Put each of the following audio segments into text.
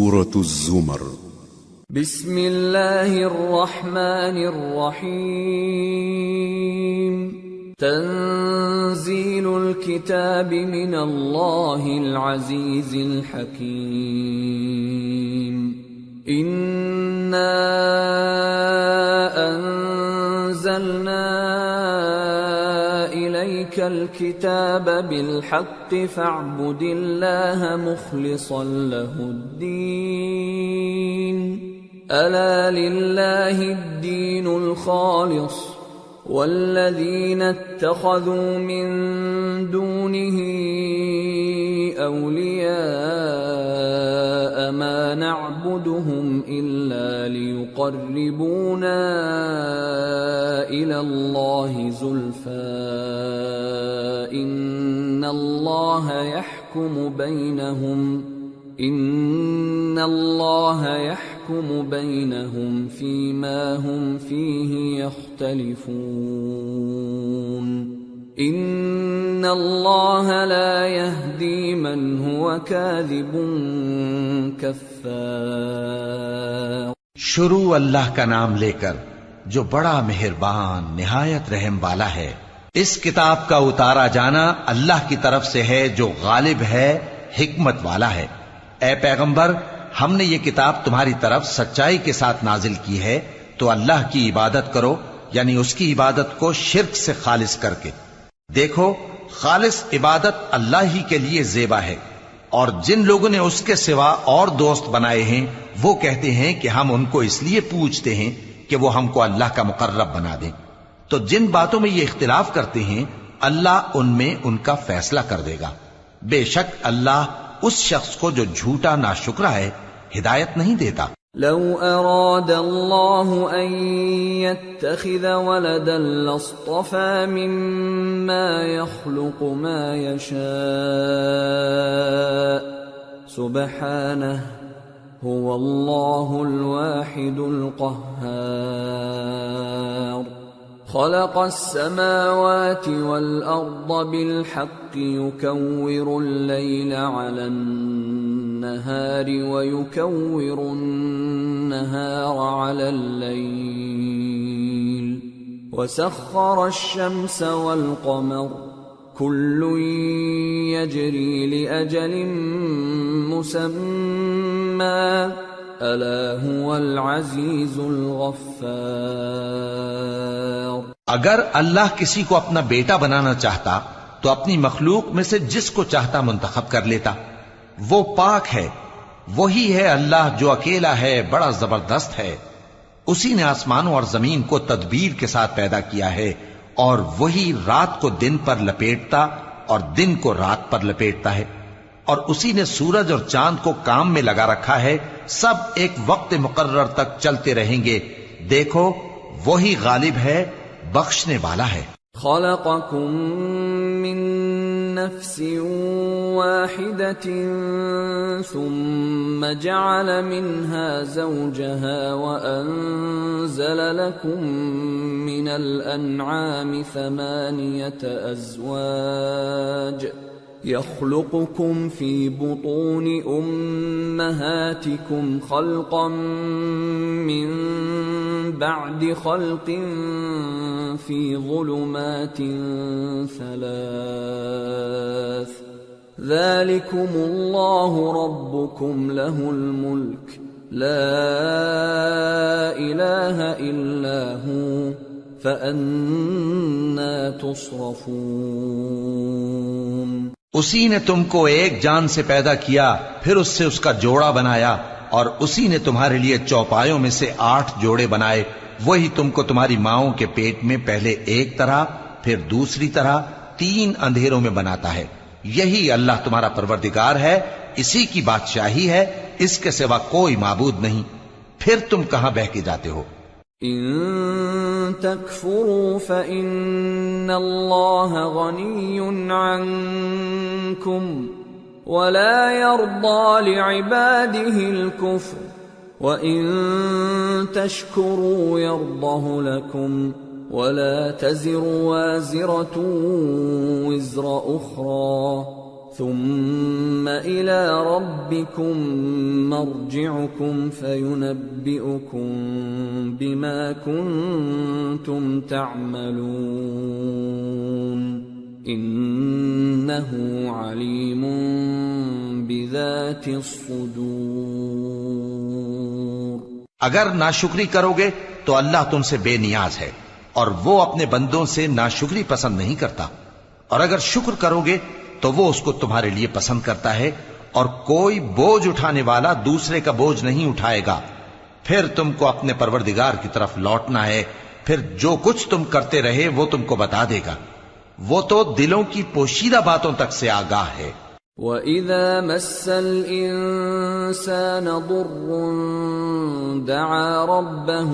سورة الزمر بسم اللہ الرحمن الرحیم تنزیل الکتاب من اللہ العزیز الحکیم انا انزلنا الیک الکتاب بالحق فاعبد اللہ مخلصا له الدین ألا لله الدين الخالص والذين اتخذوا من دونه أولياء ما نعبدهم إلا ليقربونا إلى الله زلفى إن الله يحكم بينهم فيما هم فيه يختلفون إن الله لا يهدي من هو كاذب كفار۔ شروع اللہ کا نام لے کر جو بڑا مہربان نہایت رحم والا ہے۔ اس کتاب کا اتارا جانا اللہ کی طرف سے ہے جو غالب ہے، حکمت والا ہے۔ اے پیغمبر، ہم نے یہ کتاب تمہاری طرف سچائی کے ساتھ نازل کی ہے، تو اللہ کی عبادت کرو، یعنی اس کی عبادت کو شرک سے خالص کر کے۔ دیکھو، خالص عبادت اللہ ہی کے لیے زیبا ہے، اور جن لوگوں نے اس کے سوا اور دوست بنائے ہیں وہ کہتے ہیں کہ ہم ان کو اس لیے پوجتے ہیں کہ وہ ہم کو اللہ کا مقرب بنا دیں۔ تو جن باتوں میں یہ اختلاف کرتے ہیں اللہ ان میں ان کا فیصلہ کر دے گا۔ بے شک اللہ اس شخص کو جو جھوٹا ناشکرا ہے ہدایت نہیں دیتا۔ لو اراد اللہ ان يتخذ ولدا لاصطفى مما يخلق ما يشاء سبحانه هو اللہ الواحد القہار۔ خلق السماوات والأرض بالحق يكور الليل على النهار ويكور النهار على الليل وسخر الشمس والقمر كل يجري لأجل مسمى ألا هو العزيز الغفار۔ اگر اللہ کسی کو اپنا بیٹا بنانا چاہتا تو اپنی مخلوق میں سے جس کو چاہتا منتخب کر لیتا۔ وہ پاک ہے، وہی ہے اللہ جو اکیلا ہے، بڑا زبردست ہے۔ اسی نے آسمانوں اور زمین کو تدبیر کے ساتھ پیدا کیا ہے، اور وہی رات کو دن پر لپیٹتا اور دن کو رات پر لپیٹتا ہے، اور اسی نے سورج اور چاند کو کام میں لگا رکھا ہے، سب ایک وقت مقرر تک چلتے رہیں گے۔ دیکھو، وہی غالب ہے، بخشنے والا ہے۔ خلقکم من نفس واحدة ثم جعل منها زوجها وأنزل لكم من الأنعام 8 أزواج يخلقكم في بطون أمهاتكم خلقا من بعد خلق في ظلمات 3 ذلكم الله ربكم له الملك لا إله إلا هو فأنا تصرفون۔ اسی نے تم کو ایک جان سے پیدا کیا، پھر اس سے اس کا جوڑا بنایا، اور اسی نے تمہارے لیے چوپایوں میں سے 8 جوڑے بنائے۔ وہی تم کو تمہاری ماؤں کے پیٹ میں پہلے ایک طرح، پھر دوسری طرح 3 اندھیروں میں بناتا ہے۔ یہی اللہ تمہارا پروردگار ہے، اسی کی بادشاہی ہے، اس کے سوا کوئی معبود نہیں۔ پھر تم کہاں بہہ کے جاتے ہو؟ ان تکفروا فإن اللہ غنی عنکم ولا يرضى لعباده الكفر وإن تشكروا يرضه لكم ولا تزر وازرة وزر أخرى ثم إلى ربكم مرجعكم فينبئكم بما كنتم تعملون إنه عليم بذات الصدور۔ اگر ناشکری کرو گے تو اللہ تم سے بے نیاز ہے اور وہ اپنے بندوں سے ناشکری پسند نہیں کرتا، اور اگر شکر کرو گے تو وہ اس کو تمہارے لیے پسند کرتا ہے، اور کوئی بوجھ اٹھانے والا دوسرے کا بوجھ نہیں اٹھائے گا۔ پھر تم کو اپنے پروردگار کی طرف لوٹنا ہے، پھر جو کچھ تم کرتے رہے وہ تم کو بتا دے گا، وہ تو دلوں کی پوشیدہ باتوں تک سے آگاہ ہے۔ وَإِذَا مَسَّ الْإِنسَانَ ضُرٌّ دَعَا رَبَّهُ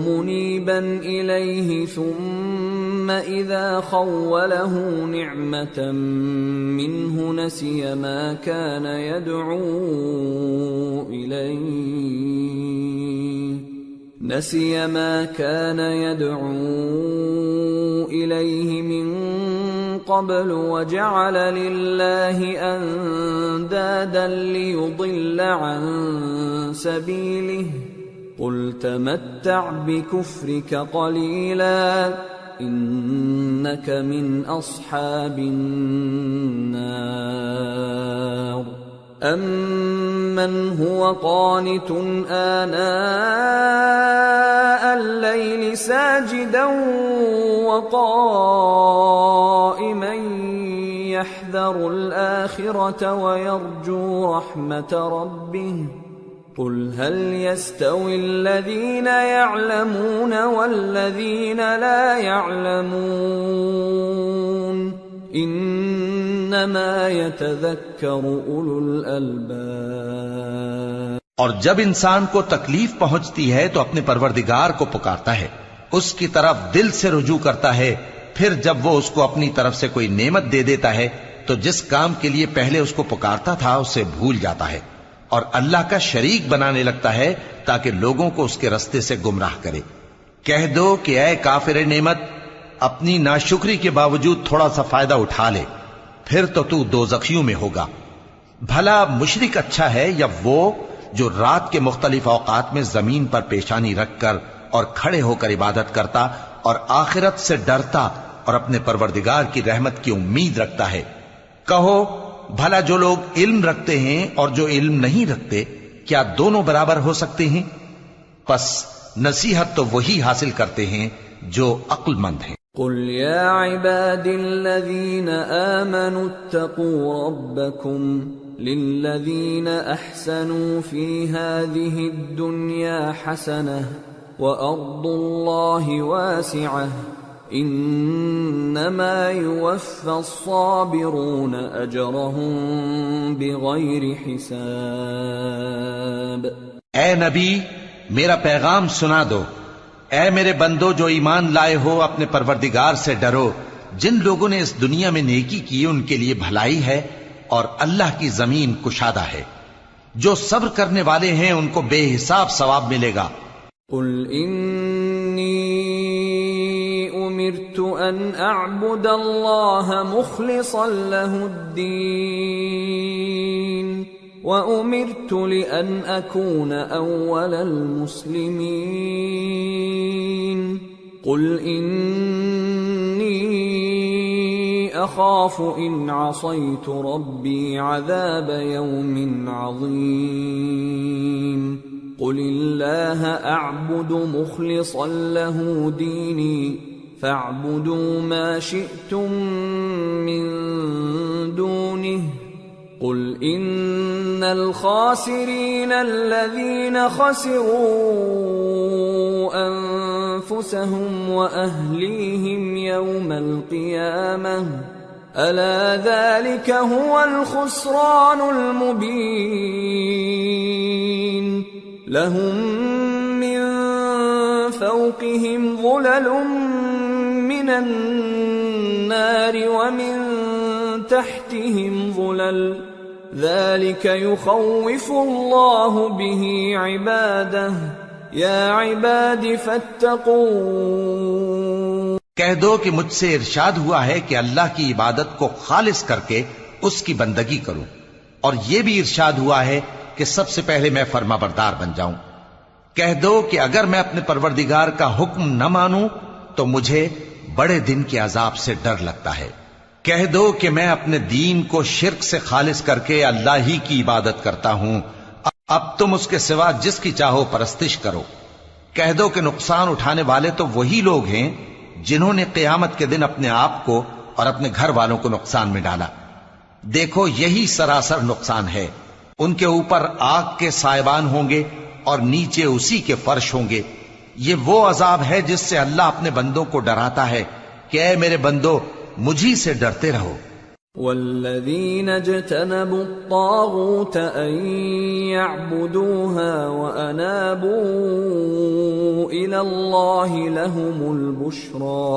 مُنِيبًا إِلَيْهِ ثُمَّ إِذَا خَوَّلَهُ نِعْمَةً مِّنْهُ نَسِيَ مَا كَانَ يَدْعُو إِلَيْهِ مِن قَبْلُ وَجَعَلَ لِلَّهِ أَندَادًا لِيُضِلَّ عَن سَبِيلِهِ قُلْ تَمَتَّعْ بِكُفْرِكَ قَلِيلًا إِنَّكَ مِنْ أَصْحَابِ النَّارِ۔ أَمَّنْ هُوَ قَانِتٌ آنَاءَ اللَّيْلِ سَاجِدًا وَقَائِمًا يَحْذَرُ الْآخِرَةَ وَيَرْجُو رَحْمَةَ رَبِّهِ قُلْ هَلْ يَسْتَوِي الَّذِينَ يَعْلَمُونَ وَالَّذِينَ لَا يَعْلَمُونَ انما يتذکر اولو الالباب۔ اور جب انسان کو تکلیف پہنچتی ہے تو اپنے پروردگار کو پکارتا ہے، اس کی طرف دل سے رجوع کرتا ہے، پھر جب وہ اس کو اپنی طرف سے کوئی نعمت دے دیتا ہے تو جس کام کے لیے پہلے اس کو پکارتا تھا اسے بھول جاتا ہے اور اللہ کا شریک بنانے لگتا ہے تاکہ لوگوں کو اس کے رستے سے گمراہ کرے۔ کہہ دو کہ اے کافر نعمت، اپنی ناشکری کے باوجود تھوڑا سا فائدہ اٹھا لے، پھر تو دوزخیوں میں ہوگا۔ بھلا مشرک اچھا ہے یا وہ جو رات کے مختلف اوقات میں زمین پر پیشانی رکھ کر اور کھڑے ہو کر عبادت کرتا اور آخرت سے ڈرتا اور اپنے پروردگار کی رحمت کی امید رکھتا ہے۔ کہو بھلا جو لوگ علم رکھتے ہیں اور جو علم نہیں رکھتے کیا دونوں برابر ہو سکتے ہیں؟ پس نصیحت تو وہی حاصل کرتے ہیں جو عقل مند ہیں۔ قل يا عباد الذين آمنوا اتقوا ربكم للذين أحسنوا في هذه الدنيا حسنة وأرض الله واسعة إنما يوفى الصابرون أجرهم بغير حساب۔ اے نبی میرا پیغام سنا دو، اے میرے بندو جو ایمان لائے ہو اپنے پروردگار سے ڈرو۔ جن لوگوں نے اس دنیا میں نیکی کی ان کے لیے بھلائی ہے اور اللہ کی زمین کشادہ ہے۔ جو صبر کرنے والے ہیں ان کو بے حساب ثواب ملے گا۔ قل انی امرت ان اعبد اللہ مخلصا له الدین وَأُمِرْتُ لِأَنْ أَكُونَ أَوَّلَ الْمُسْلِمِينَ قُلْ إِنِّي أَخَافُ إِنْ عَصَيْتُ رَبِّي عَذَابَ يَوْمٍ عَظِيمٍ قُلِ اللَّهَ أَعْبُدُ مُخْلِصًا لَهُ دِينِي فَاعْبُدُوا مَا شِئْتُم مِّن دُونِهِ قل ان الخاسرین الذین خسروا انفسهم واهلیہم یوم القیامہ الا ذلك هو الخسران المبین لهم من فوقهم ظلل من النار ومن تحتهم ظلل ذلك يخوف الله به عباده يا عباد فاتقون۔ کہہ دو کہ مجھ سے ارشاد ہوا ہے کہ اللہ کی عبادت کو خالص کر کے اس کی بندگی کروں، اور یہ بھی ارشاد ہوا ہے کہ سب سے پہلے میں فرما بردار بن جاؤں۔ کہہ دو کہ اگر میں اپنے پروردگار کا حکم نہ مانوں تو مجھے بڑے دن کے عذاب سے ڈر لگتا ہے۔ کہہ دو کہ میں اپنے دین کو شرک سے خالص کر کے اللہ ہی کی عبادت کرتا ہوں، اب تم اس کے سوا جس کی چاہو پرستش کرو۔ کہہ دو کہ نقصان اٹھانے والے تو وہی لوگ ہیں جنہوں نے قیامت کے دن اپنے آپ کو اور اپنے گھر والوں کو نقصان میں ڈالا۔ دیکھو یہی سراسر نقصان ہے، ان کے اوپر آگ کے سائبان ہوں گے اور نیچے اسی کے فرش ہوں گے۔ یہ وہ عذاب ہے جس سے اللہ اپنے بندوں کو ڈراتا ہے کہ اے میرے بندو مجھی سے ڈرتے رہو۔ والذین اجتنبوا الطاغوت ان يعبدوها وانابوا الى اللہ لهم البشرى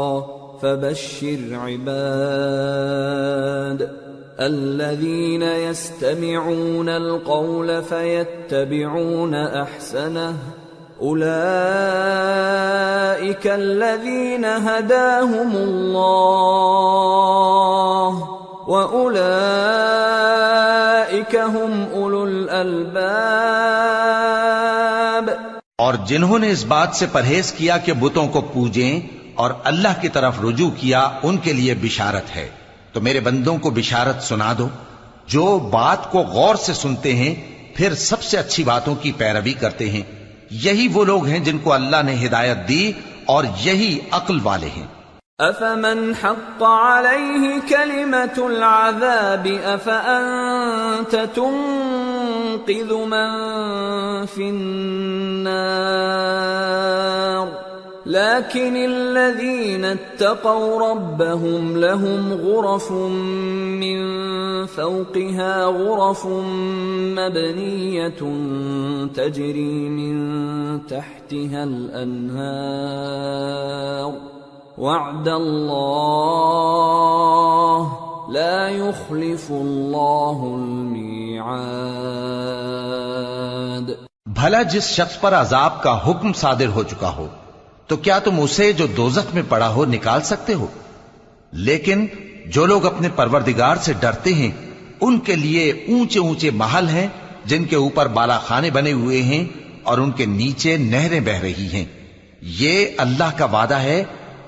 فبشر عباد الذین يستمعون القول فيتبعون احسنه اولئک الذین هداهم اللہ وَأُولَئِكَ هُمْ أُولُو الْأَلْبَابِ۔ اور جنہوں نے اس بات سے پرہیز کیا کہ بتوں کو پوجیں اور اللہ کی طرف رجوع کیا، ان کے لیے بشارت ہے۔ تو میرے بندوں کو بشارت سنا دو جو بات کو غور سے سنتے ہیں پھر سب سے اچھی باتوں کی پیروی کرتے ہیں، یہی وہ لوگ ہیں جن کو اللہ نے ہدایت دی اور یہی عقل والے ہیں۔ أَفَمَنْ حَقَّ عَلَيْهِ كَلِمَةُ الْعَذَابِ أَفَأَنْتَ تُنْقِذُ مَنْ فِي النَّارِ لَكِنِ الَّذِينَ اتَّقَوْا رَبَّهُمْ لَهُمْ غُرَفٌ مِّنْ فَوْقِهَا غُرَفٌ مَبْنِيَّةٌ تَجْرِي مِنْ تَحْتِهَا الْأَنْهَارُ وعد اللہ لا يخلف اللہ المیعاد۔ بھلا جس شخص پر عذاب کا حکم صادر ہو چکا ہو تو کیا تم اسے جو دوزخ میں پڑا ہو نکال سکتے ہو؟ لیکن جو لوگ اپنے پروردگار سے ڈرتے ہیں ان کے لیے اونچے اونچے محل ہیں جن کے اوپر بالا خانے بنے ہوئے ہیں اور ان کے نیچے نہریں بہ رہی ہیں۔ یہ اللہ کا وعدہ ہے،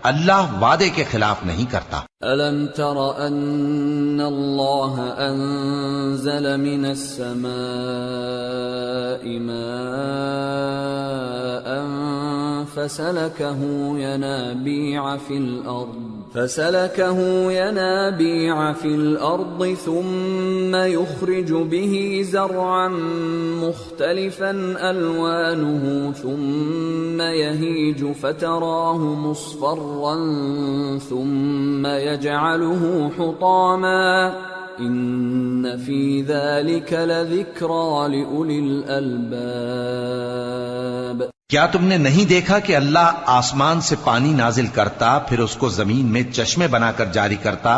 اللہ وعدے کے خلاف نہیں کرتا۔ أَلَمْ تَرَ أَنَّ اللَّهَ أَنزَلَ مِنَ السَّمَاءِ مَاءً فَسَلَكَهُ يَنَابِيعَ فِي الْأَرْضِ ثُمَّ يُخْرِجُ بِهِ زَرْعًا مُخْتَلِفًا أَلْوَانُهُ ثُمَّ يَهِيجُ فَتَرَاهُ مُصْفَرًّا ثُمَّ يَجْعَلُهُ حُطَامًا إِنَّ فِي ذَلِكَ لَذِكْرَى لِأُولِي الْأَلْبَابِ۔ کیا تم نے نہیں دیکھا کہ اللہ آسمان سے پانی نازل کرتا، پھر اس کو زمین میں چشمے بنا کر جاری کرتا،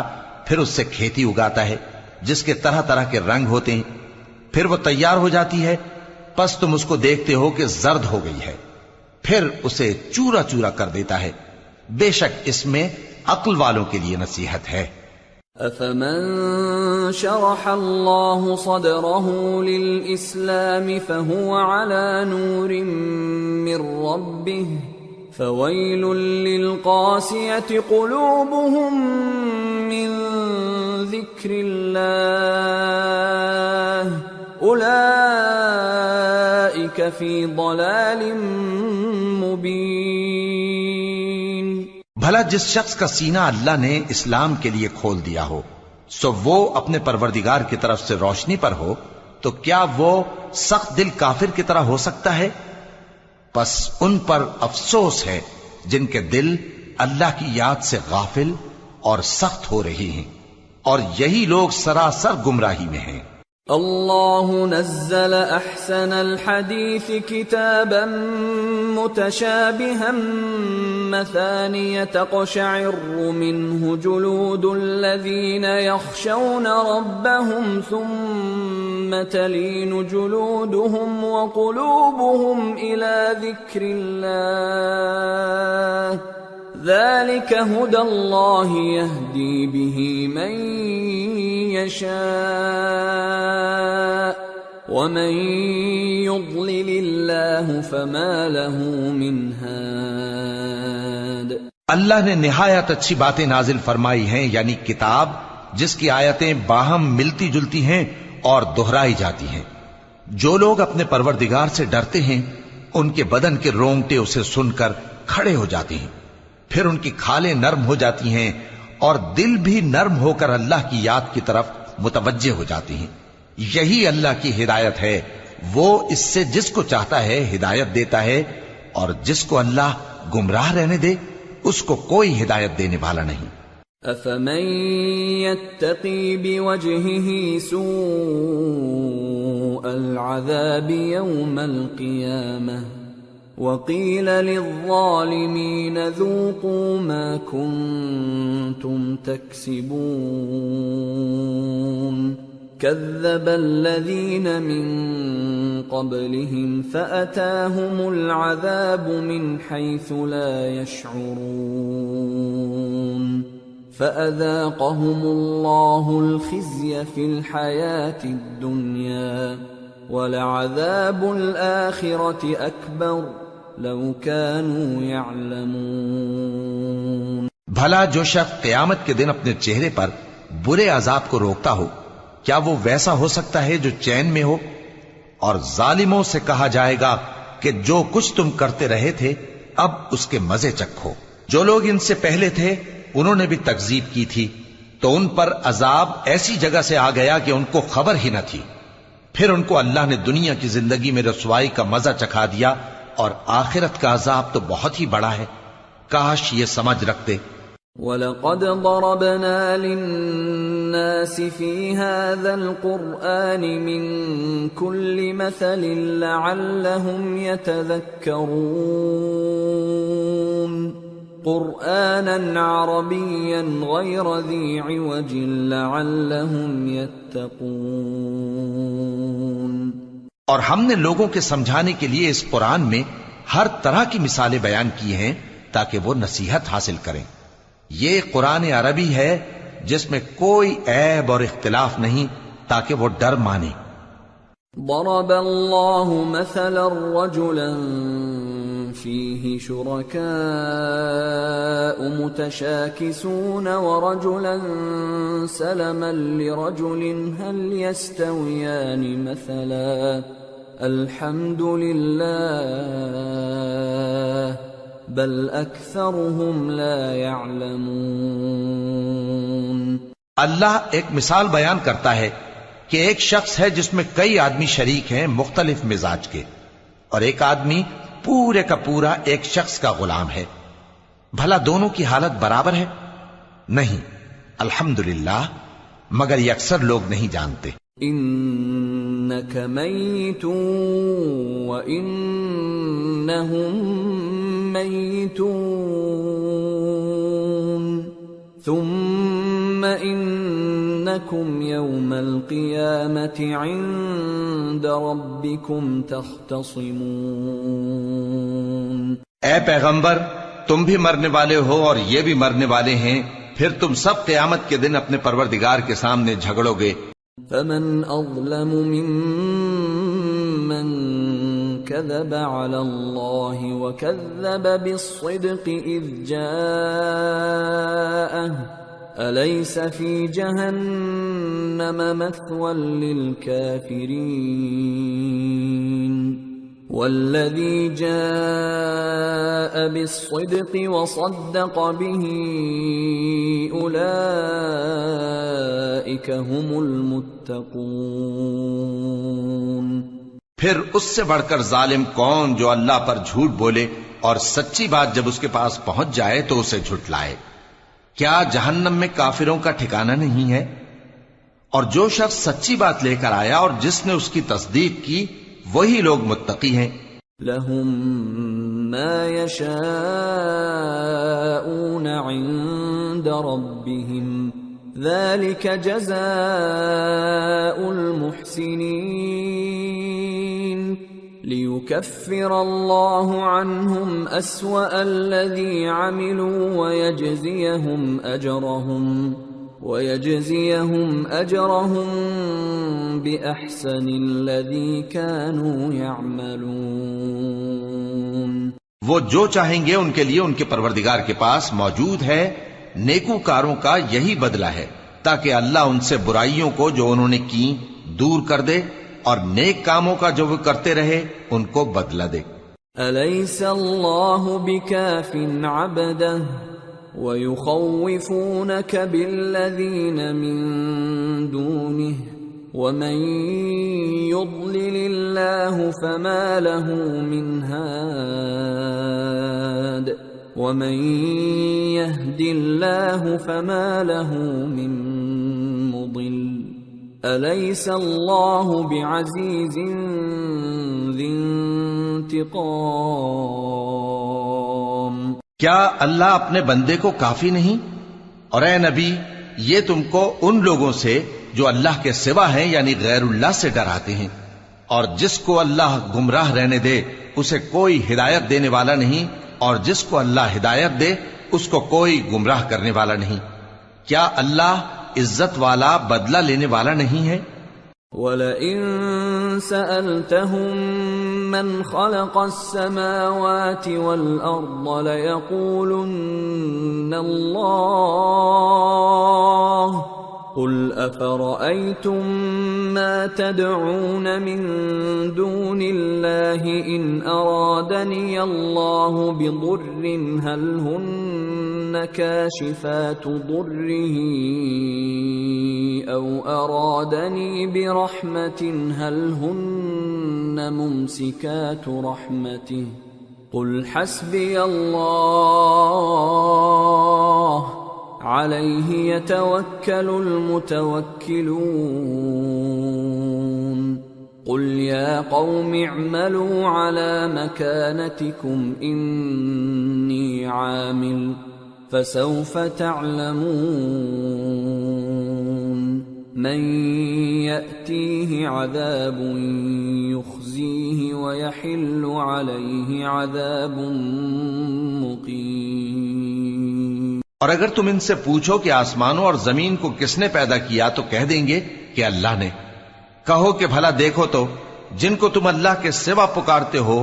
پھر اس سے کھیتی اگاتا ہے جس کے طرح طرح کے رنگ ہوتے ہیں، پھر وہ تیار ہو جاتی ہے، پس تم اس کو دیکھتے ہو کہ زرد ہو گئی ہے، پھر اسے چورا چورا کر دیتا ہے۔ بے شک اس میں عقل والوں کے لیے نصیحت ہے۔ أَفَمَن شَرَحَ اللَّهُ صَدْرَهُ لِلْإِسْلَامِ فَهُوَ عَلَى نُورٍ مِّن رَّبِّهِ فَوَيْلٌ لِّلْقَاسِيَةِ قُلُوبُهُم مِّن ذِكْرِ اللَّهِ أُولَئِكَ فِي ضَلَالٍ مُّبِينٍ۔ بھلا جس شخص کا سینہ اللہ نے اسلام کے لیے کھول دیا ہو سو وہ اپنے پروردگار کی طرف سے روشنی پر ہو، تو کیا وہ سخت دل کافر کی طرح ہو سکتا ہے؟ پس ان پر افسوس ہے جن کے دل اللہ کی یاد سے غافل اور سخت ہو رہی ہیں، اور یہی لوگ سراسر گمراہی میں ہیں۔ اللہ نزل احسن الحدیث کتابا متشابها مثانیہ تقشعر منه جلود الذین یخشون ربهم ثم تلین جلودهم وقلوبهم الى ذکر اللہ ذلك هدى الله يهدي به من يشاء ومن يضلل الله فما له من هاد۔ اللہ نے نہایت اچھی باتیں نازل فرمائی ہیں، یعنی کتاب جس کی آیتیں باہم ملتی جلتی ہیں اور دہرائی جاتی ہیں۔ جو لوگ اپنے پروردگار سے ڈرتے ہیں ان کے بدن کے رونگٹے اسے سن کر کھڑے ہو جاتے ہیں، پھر ان کی کھالیں نرم ہو جاتی ہیں اور دل بھی نرم ہو کر اللہ کی یاد کی طرف متوجہ ہو جاتی ہیں۔ یہی اللہ کی ہدایت ہے، وہ اس سے جس کو چاہتا ہے ہدایت دیتا ہے، اور جس کو اللہ گمراہ رہنے دے اس کو کوئی ہدایت دینے والا نہیں۔ أَفَمَن يَتَّقِي بِوَجْهِهِ سُوءَ الْعَذَابِ يَوْمَ الْقِيَامَةِ وَقِيلَ لِلظَّالِمِينَ ذُوقُوا مَا كُنتُمْ تَكْسِبُونَ كَذَّبَ الَّذِينَ مِن قَبْلِهِمْ فَأَتَاهُمُ الْعَذَابُ مِنْ حَيْثُ لَا يَشْعُرُونَ فَأَذَاقَهُمُ اللَّهُ الْخِزْيَ فِي الْحَيَاةِ الدُّنْيَا وَلَعَذَابُ الْآخِرَةِ أَكْبَرُ لَوْ كَانُوا يَعْلَمُونَ۔ بھلا جو شخص قیامت کے دن اپنے چہرے پر برے عذاب کو روکتا ہو، کیا وہ ویسا ہو سکتا ہے جو چین میں ہو؟ اور ظالموں سے کہا جائے گا کہ جو کچھ تم کرتے رہے تھے اب اس کے مزے چکھو۔ جو لوگ ان سے پہلے تھے انہوں نے بھی تکذیب کی تھی، تو ان پر عذاب ایسی جگہ سے آ گیا کہ ان کو خبر ہی نہ تھی۔ پھر ان کو اللہ نے دنیا کی زندگی میں رسوائی کا مزہ چکھا دیا، اور آخرت کا عذاب تو بہت ہی بڑا ہے، کاش یہ سمجھ رکھتے۔ وَلَقَدْ ضَرَبْنَا لِلنَّاسِ فِي هَذَا الْقُرْآنِ مِنْ كُلِّ مَثَلٍ لَعَلَّهُمْ يَتَذَكَّرُونَ قُرْآنًا عَرَبِيًّا غَيْرَ ذِي عِوَجٍ لَعَلَّهُمْ يَتَّقُونَ۔ اور ہم نے لوگوں کے سمجھانے کے لیے اس قرآن میں ہر طرح کی مثالیں بیان کی ہیں تاکہ وہ نصیحت حاصل کریں۔ یہ قرآن عربی ہے جس میں کوئی عیب اور اختلاف نہیں تاکہ وہ ڈر مانے۔ ضرب اللہ مثلا رجلا فيه شركاء متشاكسون ورجلا سلما لرجل هل يستويان مثلا الحمد لله بل اکثرهم لا يعلمون۔ اللہ ایک مثال بیان کرتا ہے کہ ایک شخص ہے جس میں کئی آدمی شریک ہیں مختلف مزاج کے، اور ایک آدمی پورے کا پورا ایک شخص کا غلام ہے، بھلا دونوں کی حالت برابر ہے؟ نہیں، الحمدللہ، مگر یہ اکثر لوگ نہیں جانتے۔ انک میت وانہم میتون ثم انکم یوم القیامت عند ربکم تختصمون۔ اے پیغمبر، تم بھی مرنے والے ہو اور یہ بھی مرنے والے ہیں، پھر تم سب قیامت کے دن اپنے پروردگار کے سامنے جھگڑو گے۔ فمن اظلم ممن كذب على الله وكذب بالصدق إذ جاءه أليس في جهنم مثوى للكافرين والذي جاء بالصدق وصدق به أولئك هم المتقون۔ پھر اس سے بڑھ کر ظالم کون جو اللہ پر جھوٹ بولے اور سچی بات جب اس کے پاس پہنچ جائے تو اسے جھٹلائے؟ کیا جہنم میں کافروں کا ٹھکانہ نہیں ہے؟ اور جو شخص سچی بات لے کر آیا اور جس نے اس کی تصدیق کی وہی لوگ متقی ہیں۔ لهم ما يشاءون عند ربهم ذلك جزاء المحسنين لِيُكَفِّرَ اللَّهُ عَنْهُمْ أَسْوَأَ الَّذِي عَمِلُوا وَيَجْزِيَهُمْ أَجْرَهُمْ بِأَحْسَنِ الَّذِي كَانُوا يَعْمَلُونَ۔ وہ جو چاہیں گے ان کے لیے ان کے پروردگار کے پاس موجود ہے، نیکوکاروں کا یہی بدلہ ہے، تاکہ اللہ ان سے برائیوں کو جو انہوں نے کی دور کر دے اور نیک کاموں کا جو وہ کرتے رہے ان کو بدلہ دے۔ أَلَيْسَ اللَّهُ بِكَافٍ عَبْدَهُ وَيُخَوِّفُونَكَ بِالَّذِينَ مِن دُونِهِ وَمَن يُضْلِلِ اللَّهُ فَمَا لَهُ مِنْ هَادٍ وَمَن يَهْدِ اللَّهُ فَمَا لَهُ مِن مُضِلٍّ أَلَيْسَ اللَّهُ بِعَزِيزٍ ذِي انتقام۔ کیا اللہ اپنے بندے کو کافی نہیں؟ اور اے نبی، یہ تم کو ان لوگوں سے جو اللہ کے سوا ہیں یعنی غیر اللہ سے ڈراتے ہیں، اور جس کو اللہ گمراہ رہنے دے اسے کوئی ہدایت دینے والا نہیں، اور جس کو اللہ ہدایت دے اس کو کوئی گمراہ کرنے والا نہیں۔ کیا اللہ عزت والا بدلہ لینے والا نہیں ہے؟ وَلَئِن سَأَلْتَهُم مَّنْ خَلَقَ السَّمَاوَاتِ وَالْأَرْضَ لَيَقُولُنَّ اللَّهُ قُلْ أَفَرَأَيْتُم مَّا تَدْعُونَ مِن دُونِ اللَّهِ إِنْ أَرَادَنِيَ اللَّهُ بِضُرٍّ هَلْ هُنَّ كَاشِفَاتُ ضُرِّهِ أَوْ أَرَادَنِي بِرَحْمَةٍ هَلْ هُنَّ مُمْسِكَاتُ رَحْمَتِهِ قُلْ حَسْبِيَ اللَّهُ عَلَيْهِ يَتَوَكَّلُ الْمُتَوَكِّلُونَ قُلْ يَا قَوْمِ اعْمَلُوا عَلَى مَكَانَتِكُمْ إِنِّي عَامِلٌ فَسَوْفَ تَعْلَمُونَ مَن يَأْتِيهِ عَذَابٌ يُخْزِيهِ وَيَحِلُّ عَلَيْهِ عَذَابٌ مُقِيمٌ۔ اور اگر تم ان سے پوچھو کہ آسمانوں اور زمین کو کس نے پیدا کیا تو کہہ دیں گے کہ اللہ نے۔ کہو کہ بھلا دیکھو تو جن کو تم اللہ کے سوا پکارتے ہو،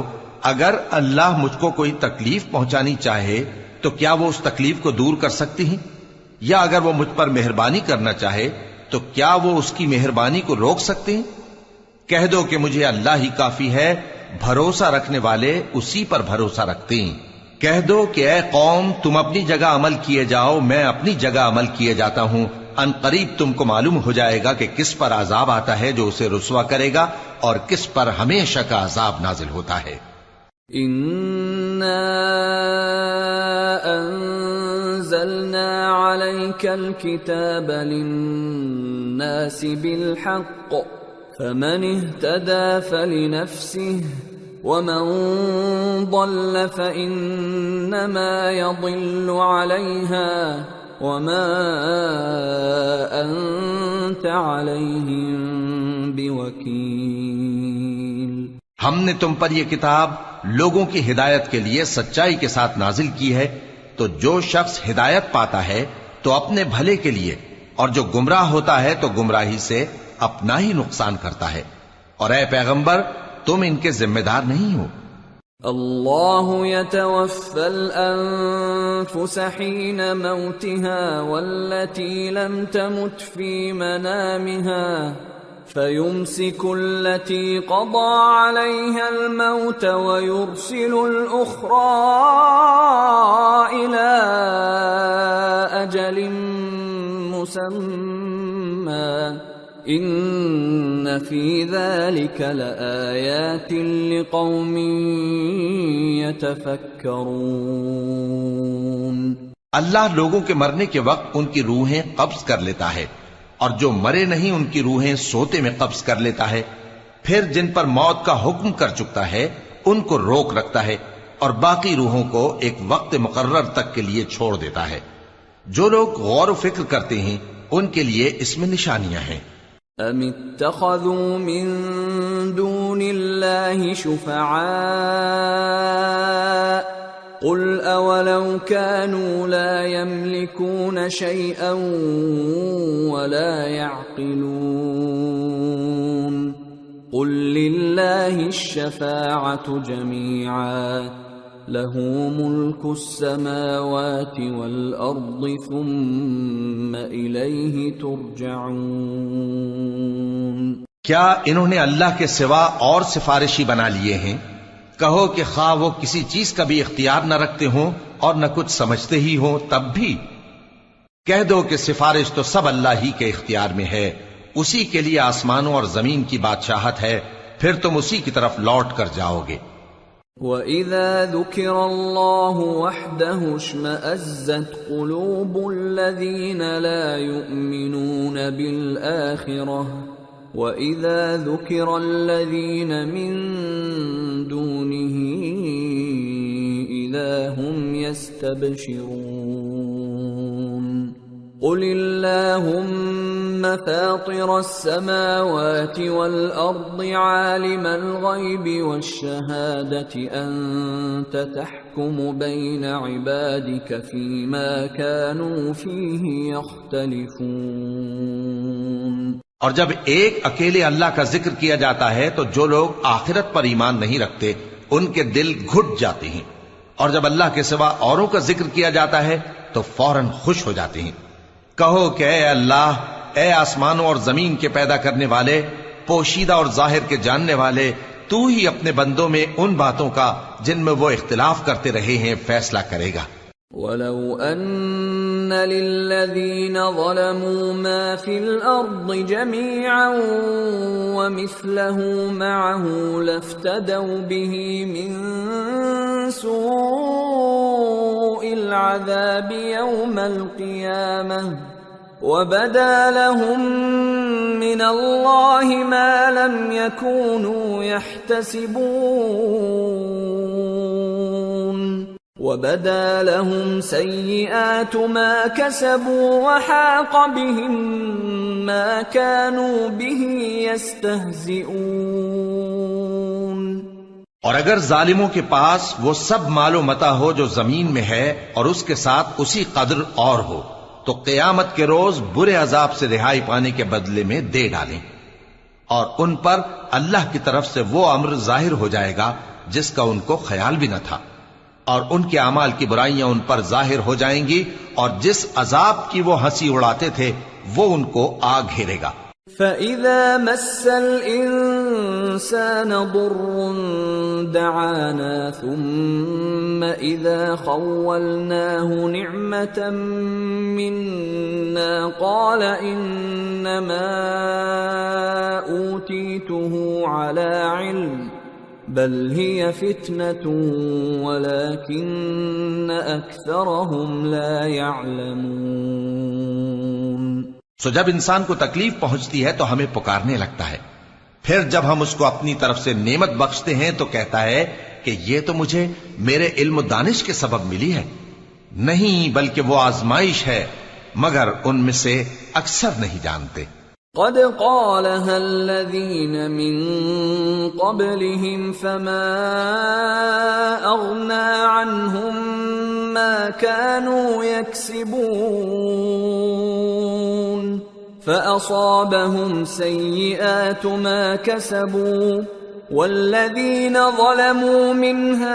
اگر اللہ مجھ کو کوئی تکلیف پہنچانی چاہے تو کیا وہ اس تکلیف کو دور کر سکتی ہیں؟ یا اگر وہ مجھ پر مہربانی کرنا چاہے تو کیا وہ اس کی مہربانی کو روک سکتے ہیں؟ کہہ دو کہ مجھے اللہ ہی کافی ہے، بھروسہ رکھنے والے اسی پر بھروسہ رکھتے ہیں۔ کہہ دو کہ اے قوم تم اپنی جگہ عمل کیے جاؤ، میں اپنی جگہ عمل کیے جاتا ہوں، ان قریب تم کو معلوم ہو جائے گا کہ کس پر عذاب آتا ہے جو اسے رسوا کرے گا اور کس پر ہمیشہ کا عذاب نازل ہوتا ہے۔ إِنَّا أَنزَلْنَا عَلَيْكَ الْكِتَابَ لِلنَّاسِ بِالْحَقِّ فَمَنِ اهْتَدَى فَلِنَفْسِهِ وَمَن ضَلَّ فَإِنَّمَا يَضِلُّ عَلَيْهَا وَمَا أَنتَ عَلَيْهِم بِوَكِيلٍ۔ ہم نے تم پر یہ کتاب لوگوں کی ہدایت کے لیے سچائی کے ساتھ نازل کی ہے، تو جو شخص ہدایت پاتا ہے تو اپنے بھلے کے لیے، اور جو گمراہ ہوتا ہے تو گمراہی سے اپنا ہی نقصان کرتا ہے، اور اے پیغمبر تم ان کے ذمہ دار نہیں ہو۔ اللہ يتوفى الأنفس حين موتها والتي لم تمت في منامها فيمسك التي قضى عليها الموت ويرسل الأخرى إلى أجل مسمى إن في ذلك لآيات لقوم يتفكرون۔ اللہ لوگوں کے مرنے کے وقت ان کی روحیں قبض کر لیتا ہے، اور جو مرے نہیں ان کی روحیں سوتے میں قبض کر لیتا ہے، پھر جن پر موت کا حکم کر چکتا ہے ان کو روک رکھتا ہے، اور باقی روحوں کو ایک وقت مقرر تک کے لیے چھوڑ دیتا ہے۔ جو لوگ غور و فکر کرتے ہیں ان کے لیے اس میں نشانیاں ہیں۔ ام اتخذوا من دون دون الله شفعاء قل أولو كانوا لا يملكون شيئا ولا يعقلون قل لله الشفاعة جميعا له ملك السماوات والأرض ثم إليه ترجعون۔ کیا انہوں نے اللہ کے سوا اور سفارشی بنا لیے ہیں؟ کہو کہ خواہ وہ کسی چیز کا بھی اختیار نہ رکھتے ہوں اور نہ کچھ سمجھتے ہی ہوں تب بھی کہہ دو کہ سفارش تو سب اللہ ہی کے اختیار میں ہے، اسی کے لیے آسمانوں اور زمین کی بادشاہت ہے، پھر تم اسی کی طرف لوٹ کر جاؤ گے۔ وَإِذَا ذُكِرَ اللَّهُ وَحْدَهُ اشْمَأَزَّتْ قُلُوبُ الَّذِينَ لَا يُؤْمِنُونَ بِالْآخِرَةِ وَإِذَا ذُكِرَ الَّذِينَ مِن دُونِهِ إِذَا هُمْ يَسْتَبْشِرُونَ قُلِ اللَّهُمَّ فَاطِرَ السَّمَاوَاتِ وَالْأَرْضِ عَالِمَ الْغَيْبِ وَالشَّهَادَةِ أَنْتَ تَحْكُمُ بَيْنَ عِبَادِكَ فِيمَا كَانُوا فِيهِ يَخْتَلِفُونَ۔ اور جب ایک اکیلے اللہ کا ذکر کیا جاتا ہے تو جو لوگ آخرت پر ایمان نہیں رکھتے ان کے دل گھٹ جاتے ہیں، اور جب اللہ کے سوا اوروں کا ذکر کیا جاتا ہے تو فوراً خوش ہو جاتے ہیں۔ کہو کہ اے اللہ، اے آسمانوں اور زمین کے پیدا کرنے والے، پوشیدہ اور ظاہر کے جاننے والے، تو ہی اپنے بندوں میں ان باتوں کا جن میں وہ اختلاف کرتے رہے ہیں فیصلہ کرے گا۔ وَلَوْ أَنَّ لِلَّذِينَ ظَلَمُوا مَا فِي الْأَرْضِ جَمِيعًا وَمِثْلَهُ مَعَهُ لَافْتَدَوْا بِهِ مِنْ سُوءِ الْعَذَابِ يَوْمَ الْقِيَامَةِ وَبَدَا لَهُم مِّنَ اللَّهِ مَا لَمْ يَكُونُوا يَحْتَسِبُونَ وَبَدَا لَهُمْ سَيِّئَاتُ مَا كَسَبُوا وَحَاقَ بِهِمْ مَا كَانُوا بِهِ يَسْتَهْزِئُونَ۔ اور اگر ظالموں کے پاس وہ سب مال و متاع ہو جو زمین میں ہے اور اس کے ساتھ اسی قدر اور ہو تو قیامت کے روز برے عذاب سے رہائی پانے کے بدلے میں دے ڈالیں، اور ان پر اللہ کی طرف سے وہ امر ظاہر ہو جائے گا جس کا ان کو خیال بھی نہ تھا، اور ان کے اعمال کی برائیاں ان پر ظاہر ہو جائیں گی، اور جس عذاب کی وہ ہنسی اڑاتے تھے وہ ان کو آ گھیرے گا۔ فَإِذَا مَسَّ الْإِنسَانَ ضُرٌّ دَعَانَا ثُمَّ إِذَا خَوَّلْنَاهُ نِعْمَةً مِنَّا قَالَ إِنَّمَا أُوتِيتُهُ عَلَى عِلْمٍ بل هي فتنة ولكن أكثرهم لا يعلمون۔ سو جب انسان کو تکلیف پہنچتی ہے تو ہمیں پکارنے لگتا ہے، پھر جب ہم اس کو اپنی طرف سے نعمت بخشتے ہیں تو کہتا ہے کہ یہ تو مجھے میرے علم و دانش کے سبب ملی ہے، نہیں بلکہ وہ آزمائش ہے، مگر ان میں سے اکثر نہیں جانتے۔ قد قالها الذين من قبلهم فما أغنى عنهم ما كانوا يكسبون فأصابهم سيئات ما كسبوا والذين ظلموا من هؤلاء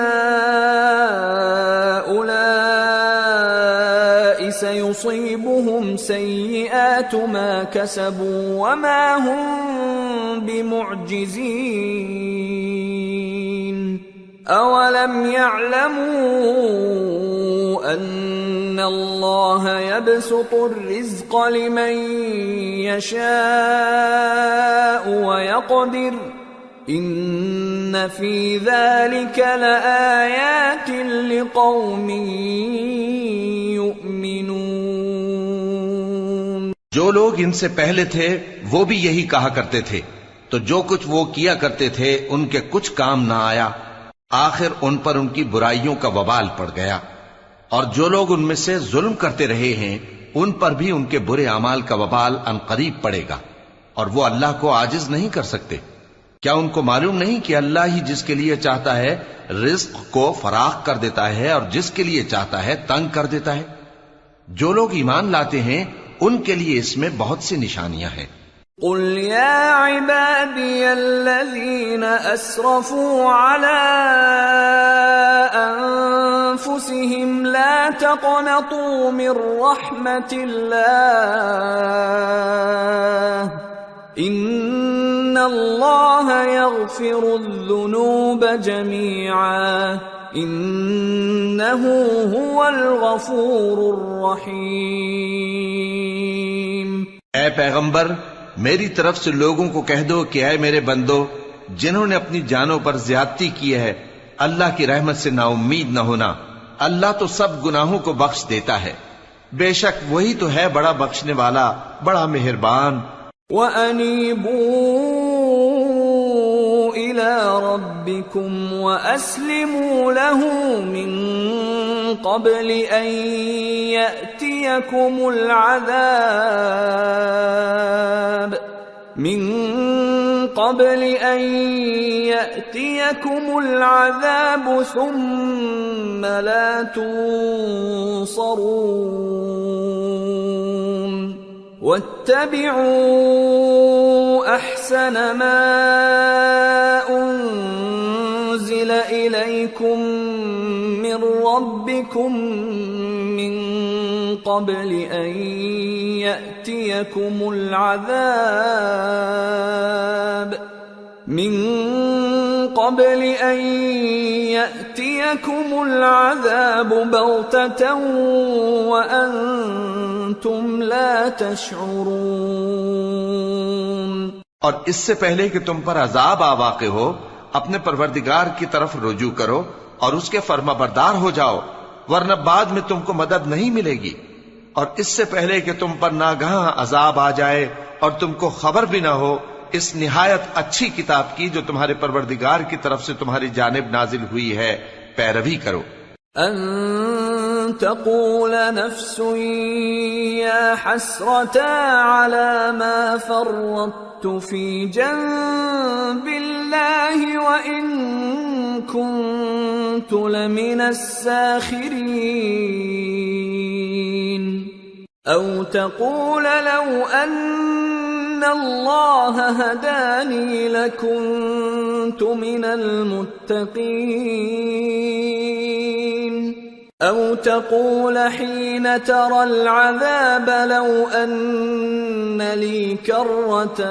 سيصيبهم سيئات ما كسبوا وما هم بمعجزين أولم يعلموا أن الله يبسط الرزق لمن يشاء ويقدر ان فی ذلک لآیات لقوم یؤمنون۔ جو لوگ ان سے پہلے تھے وہ بھی یہی کہا کرتے تھے، تو جو کچھ وہ کیا کرتے تھے ان کے کچھ کام نہ آیا، آخر ان پر ان کی برائیوں کا وبال پڑ گیا، اور جو لوگ ان میں سے ظلم کرتے رہے ہیں ان پر بھی ان کے برے اعمال کا وبال عنقریب پڑے گا، اور وہ اللہ کو عاجز نہیں کر سکتے۔ کیا ان کو معلوم نہیں کہ اللہ ہی جس کے لیے چاہتا ہے رزق کو فراخ کر دیتا ہے اور جس کے لیے چاہتا ہے تنگ کر دیتا ہے؟ جو لوگ ایمان لاتے ہیں ان کے لیے اس میں بہت سی نشانیاں ہیں۔ قل يا عبادي الذين أسرفوا على أنفسهم لا تقنطوا من رحمة الله إن الله يغفر الذنوب جميعا إنه هو الغفور الرحيم۔ اے پیغمبر، میری طرف سے لوگوں کو کہہ دو کہ اے میرے بندو، جنہوں نے اپنی جانوں پر زیادتی کی ہے، اللہ کی رحمت سے نا امید نہ ہونا۔ اللہ تو سب گناہوں کو بخش دیتا ہے، بے شک وہی تو ہے بڑا بخشنے والا، بڑا مہربان۔ وَأَنِيبُوا إِلَى رَبِّكُمْ وَأَسْلِمُوا لَهُ مِن قَبْلِ أَن يَأْتِيَكُمُ الْعَذَابُ ثُمَّ لَا تُنصَرُونَ وَاتَّبِعُوا أَحْسَنَ مَا أُنزِلَ إِلَيْكُم مِّن رَّبِّكُم مِّن قَبْلِ أَن يَأْتِيَكُمُ الْعَذَابُ بَغْتَةً وَأَنتُمْ لَا تَشْعُرُونَ۔ اور اس سے پہلے کہ تم پر عذاب آ واقع ہو، اپنے پروردگار کی طرف رجوع کرو اور اس کے فرما بردار ہو جاؤ، ورنہ بعد میں تم کو مدد نہیں ملے گی۔ اور اس سے پہلے کہ تم پر ناگہاں عذاب آ جائے اور تم کو خبر بھی نہ ہو، اس نہایت اچھی کتاب کی جو تمہارے پروردگار کی طرف سے تمہاری جانب نازل ہوئی ہے پیروی کرو۔ ان تقول نفس یا حسرتا علی ما فرطت فی جنب اللہ وان كنت لمن الساخرین، او تقول لو ان اللہ ہدانی لکنت من المتقین، او تقول حین ترى العذاب لو ان لی کرة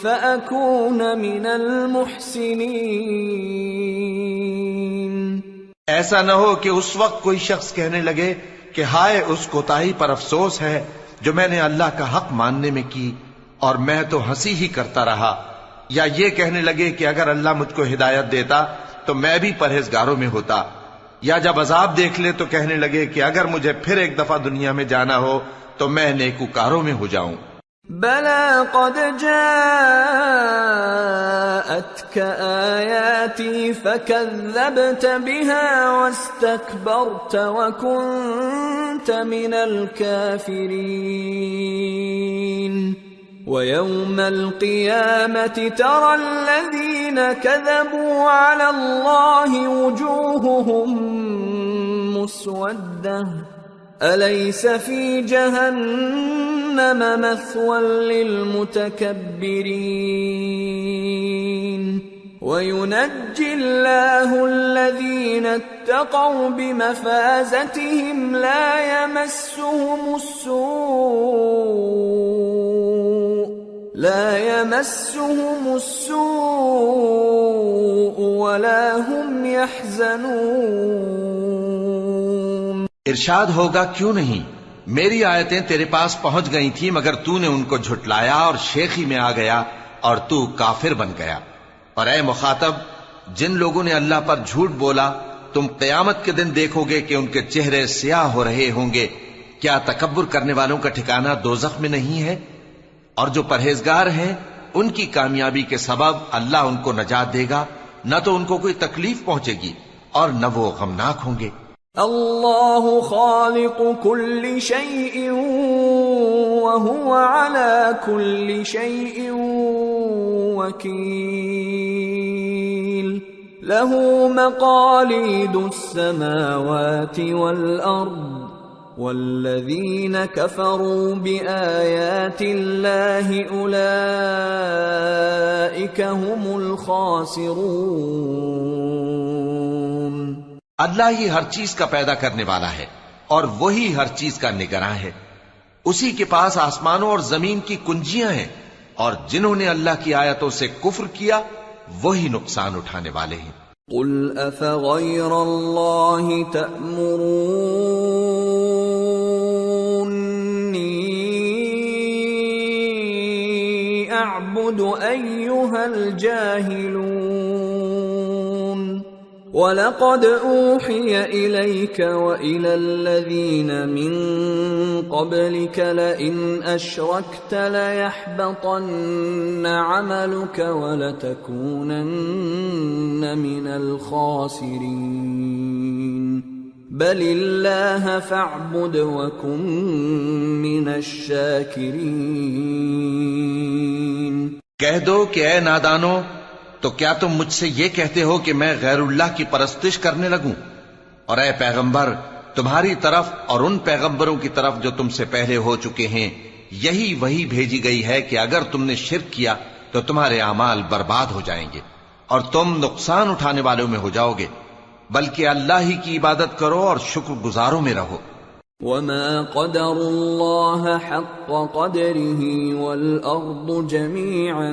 فأکون من المحسنین۔ ایسا نہ ہو کہ اس وقت کوئی شخص کہنے لگے کہ ہائے اس کوتاہی پر افسوس ہے جو میں نے اللہ کا حق ماننے میں کی اور میں تو ہنسی ہی کرتا رہا، یا یہ کہنے لگے کہ اگر اللہ مجھ کو ہدایت دیتا تو میں بھی پرہیزگاروں میں ہوتا، یا جب عذاب دیکھ لے تو کہنے لگے کہ اگر مجھے پھر ایک دفعہ دنیا میں جانا ہو تو میں نیکوکاروں میں ہو جاؤں۔ بلى قد جاءتك آياتي فكذبت بها واستكبرت وكنت من الكافرين، ويوم القيامة ترى الذين كذبوا على الله وجوههم مسودة أليس في جهنم مثوى للمتكبرين، وينجي الله الذين اتقوا بمفازتهم لا يمسهم السوء ولا هم يحزنون۔ ارشاد ہوگا کیوں نہیں، میری آیتیں تیرے پاس پہنچ گئی تھی مگر تو نے ان کو جھٹلایا اور شیخی میں آ گیا اور تو کافر بن گیا۔ اور اے مخاطب، جن لوگوں نے اللہ پر جھوٹ بولا تم قیامت کے دن دیکھو گے کہ ان کے چہرے سیاہ ہو رہے ہوں گے۔ کیا تکبر کرنے والوں کا ٹھکانہ دوزخ میں نہیں ہے؟ اور جو پرہیزگار ہیں ان کی کامیابی کے سبب اللہ ان کو نجات دے گا، نہ تو ان کو کوئی تکلیف پہنچے گی اور نہ وہ غمناک ہوں گے۔ اللہ خالق کل شیء وهو على كل شيء وكيل له مقاليد السماوات والأرض والذين كفروا بآيات الله أولئك هم الخاسرون۔ اللہ ہی ہر چیز کا پیدا کرنے والا ہے اور وہی ہر چیز کا نگراں ہے۔ اسی کے پاس آسمانوں اور زمین کی کنجیاں ہیں، اور جنہوں نے اللہ کی آیتوں سے کفر کیا وہی نقصان اٹھانے والے ہیں۔ قل افغیر اللہ تأمرونی اعبد ایہا الجاہلون وَلَقَدْ أُوحِيَ إِلَيْكَ وَإِلَى الَّذِينَ مِن قَبْلِكَ لَئِنْ أَشْرَكْتَ لَيَحْبَطَنَّ عَمَلُكَ وَلَتَكُونَنَّ مِنَ الْخَاسِرِينَ بَلِ اللَّهَ فَاعْبُدْ وَكُن مِّنَ الشَّاكِرِينَ۔ کہہ دو کہ اے نادانو، تو کیا تم مجھ سے یہ کہتے ہو کہ میں غیر اللہ کی پرستش کرنے لگوں؟ اور اے پیغمبر، تمہاری طرف اور ان پیغمبروں کی طرف جو تم سے پہلے ہو چکے ہیں یہی وہی بھیجی گئی ہے کہ اگر تم نے شرک کیا تو تمہارے اعمال برباد ہو جائیں گے اور تم نقصان اٹھانے والوں میں ہو جاؤ گے، بلکہ اللہ ہی کی عبادت کرو اور شکر گزاروں میں رہو۔ وما قدر اللہ حق قدره والأرض جميعا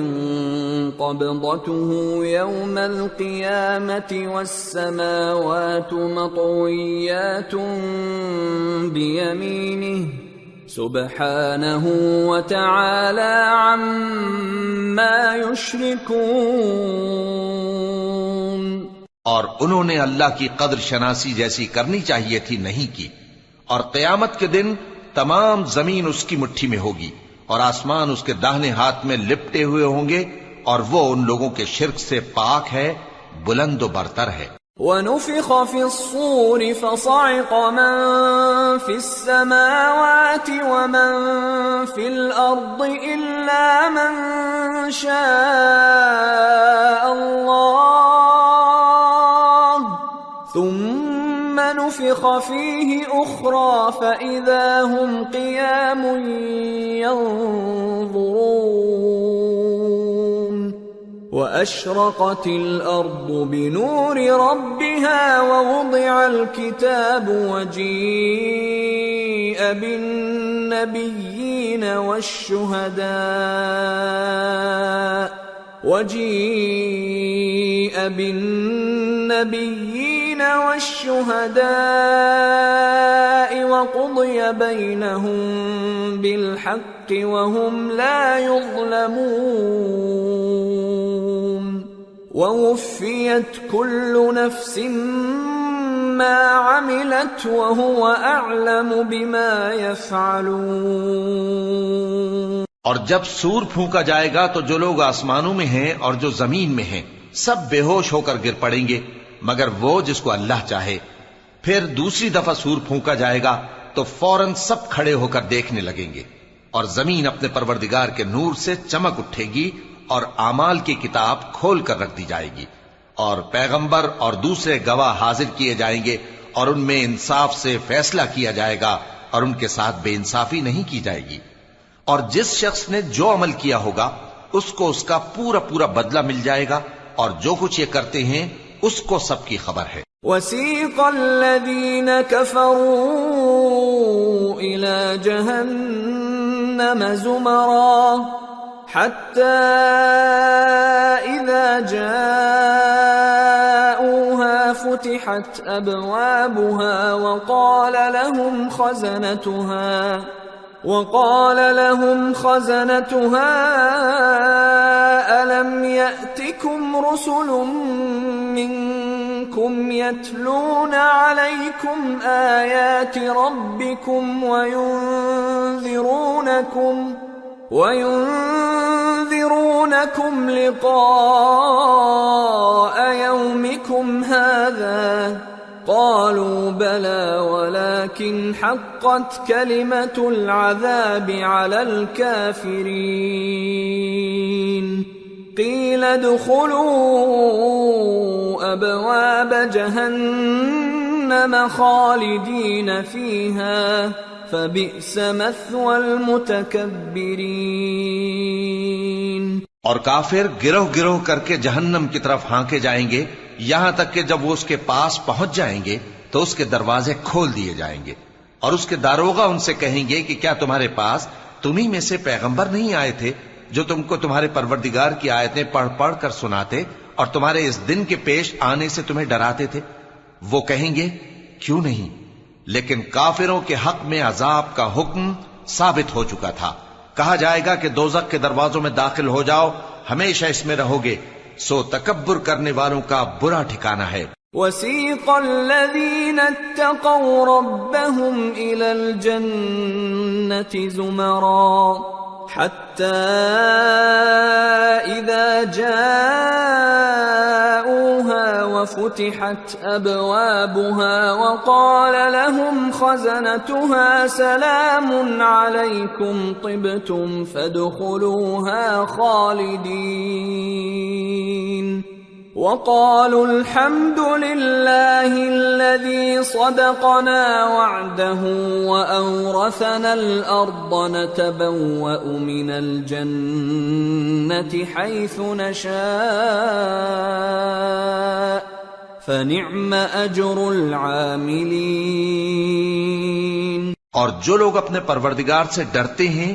قبضته يوم القيامة والسماوات مطويات بيمينه سبحانه وتعالى عما يشركون۔ اور انہوں نے اللہ کی قدر شناسی جیسی کرنی چاہیے تھی نہیں کی، اور قیامت کے دن تمام زمین اس کی مٹھی میں ہوگی اور آسمان اس کے داہنے ہاتھ میں لپٹے ہوئے ہوں گے، اور وہ ان لوگوں کے شرک سے پاک ہے، بلند و برتر ہے۔ وَنُفِخَ فِي الصُّورِ فَصَعِقَ مَن فِي السَّمَاوَاتِ وَمَن فِي الْأَرْضِ إِلَّا مَن شَاءَ اللَّهُ ثُمَّ نُفِخَ فِيهِ أُخْرَى فَإِذَا هُمْ قِيَامٌ يَنظُرُونَ وَأَشْرَقَتِ الْأَرْضُ بِنُورِ رَبِّهَا وَوُضِعَ الْكِتَابُ وَجِيءَ بِالنَّبِيِّينَ والشهداء وقضي بينهم بالحق وهم لا يظلمون ووفيت كل نفس ما عملت وهو أعلم بما يفعلون۔ اور جب سور پھونکا جائے گا تو جو لوگ آسمانوں میں ہیں اور جو زمین میں ہیں سب بے ہوش ہو کر گر پڑیں گے مگر وہ جس کو اللہ چاہے۔ پھر دوسری دفعہ سور پھونکا جائے گا تو فوراً سب کھڑے ہو کر دیکھنے لگیں گے، اور زمین اپنے پروردگار کے نور سے چمک اٹھے گی اور اعمال کی کتاب کھول کر رکھ دی جائے گی، اور پیغمبر اور دوسرے گواہ حاضر کیے جائیں گے، اور ان میں انصاف سے فیصلہ کیا جائے گا اور ان کے ساتھ بے انصافی نہیں کی جائے گی، اور جس شخص نے جو عمل کیا ہوگا اس کو اس کا پورا پورا بدلہ مل جائے گا، اور جو کچھ یہ کرتے ہیں اس کو سب کی خبر ہے۔ وَسِيقَ الَّذِينَ كَفَرُوا إِلَى جَهَنَّمَ زُمَرًا حَتَّى إِذَا جَاءُوهَا فُتِحَتْ أَبْوَابُهَا وقال لهم خزنتها ألم يأتكم رسل منكم يتلون عليكم آيات ربكم وينذرونكم لقاء يومكم هذا؟ قالوا قالوا بلى ولكن حقت كلمة العذاب على الكافرين قيل ادخلوا أبواب جهنم خالدين فيها فبئس مثوى المتكبرين۔ اور کافر گروہ گروہ کر کے جہنم کی طرف ہانکے جائیں گے، یہاں تک کہ جب وہ اس کے پاس پہنچ جائیں گے تو اس کے دروازے کھول دیے جائیں گے، اور اس کے داروغہ ان سے کہیں گے کہ کیا تمہارے پاس تمہیں میں سے پیغمبر نہیں آئے تھے جو تم کو تمہارے پروردگار کی آیتیں پڑھ پڑھ کر سناتے اور تمہارے اس دن کے پیش آنے سے تمہیں ڈراتے تھے؟ وہ کہیں گے کیوں نہیں، لیکن کافروں کے حق میں عذاب کا حکم ثابت ہو چکا تھا۔ کہا جائے گا کہ دوزخ کے دروازوں میں داخل ہو جاؤ، ہمیشہ اس میں رہو گے، سو تکبر کرنے والوں کا برا ٹھکانہ ہے۔ وَسِيقَ الَّذِينَ اتَّقَوْا رَبَّهُمْ إِلَى الْجَنَّةِ زُمَرًا حَتَّى إِذَا جَاءُوهَا وَفُتِحَتْ أَبْوَابُهَا وَقَالَ لَهُمْ خَزَنَتُهَا سَلَامٌ عَلَيْكُمْ طِبْتُمْ فَادْخُلُوهَا خَالِدِينَ وَقَالُوا الْحَمْدُ لِلَّهِ الَّذِي صَدَقَنَا وَعْدَهُ وَأَوْرَثَنَا الْأَرْضَ نَتَبَوَّأُ مِنَ الْجَنَّةِ حَيْثُ نَشَاءُ فَنِعْمَ أَجْرُ الْعَامِلِينَ۔ اور جو لوگ اپنے پروردگار سے ڈرتے ہیں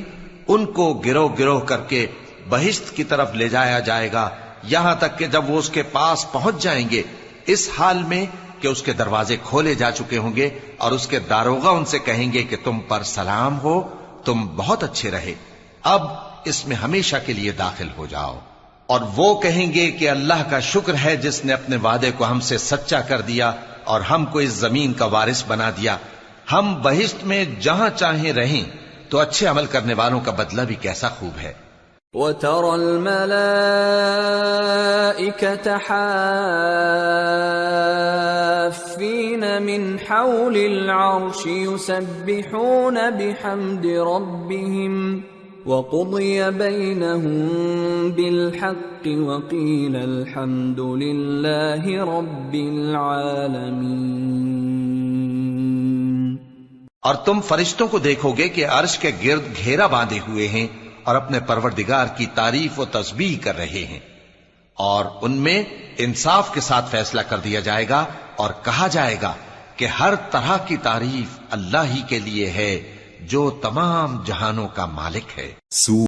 ان کو گروہ گروہ کر کے بہشت کی طرف لے جایا جائے گا، یہاں تک کہ جب وہ اس کے پاس پہنچ جائیں گے اس حال میں کہ اس کے دروازے کھولے جا چکے ہوں گے، اور اس کے داروغہ ان سے کہیں گے کہ تم پر سلام ہو، تم بہت اچھے رہے، اب اس میں ہمیشہ کے لیے داخل ہو جاؤ۔ اور وہ کہیں گے کہ اللہ کا شکر ہے جس نے اپنے وعدے کو ہم سے سچا کر دیا اور ہم کو اس زمین کا وارث بنا دیا، ہم بہشت میں جہاں چاہیں رہیں، تو اچھے عمل کرنے والوں کا بدلہ بھی کیسا خوب ہے۔ وَتَرَى الْمَلَائِكَةَ حَافِّينَ مِنْ حَوْلِ الْعَرْشِ يُسَبِّحُونَ بِحَمْدِ رَبِّهِمْ وَقُضِيَ بَيْنَهُم بِالْحَقِّ وَقِيلَ الْحَمْدُ لِلَّهِ رَبِّ الْعَالَمِينَ۔ اور تم فرشتوں کو دیکھو گے کہ عرش کے گرد گھیرا باندھے ہوئے ہیں اور اپنے پروردگار کی تعریف و تسبیح کر رہے ہیں، اور ان میں انصاف کے ساتھ فیصلہ کر دیا جائے گا، اور کہا جائے گا کہ ہر طرح کی تعریف اللہ ہی کے لیے ہے جو تمام جہانوں کا مالک ہے۔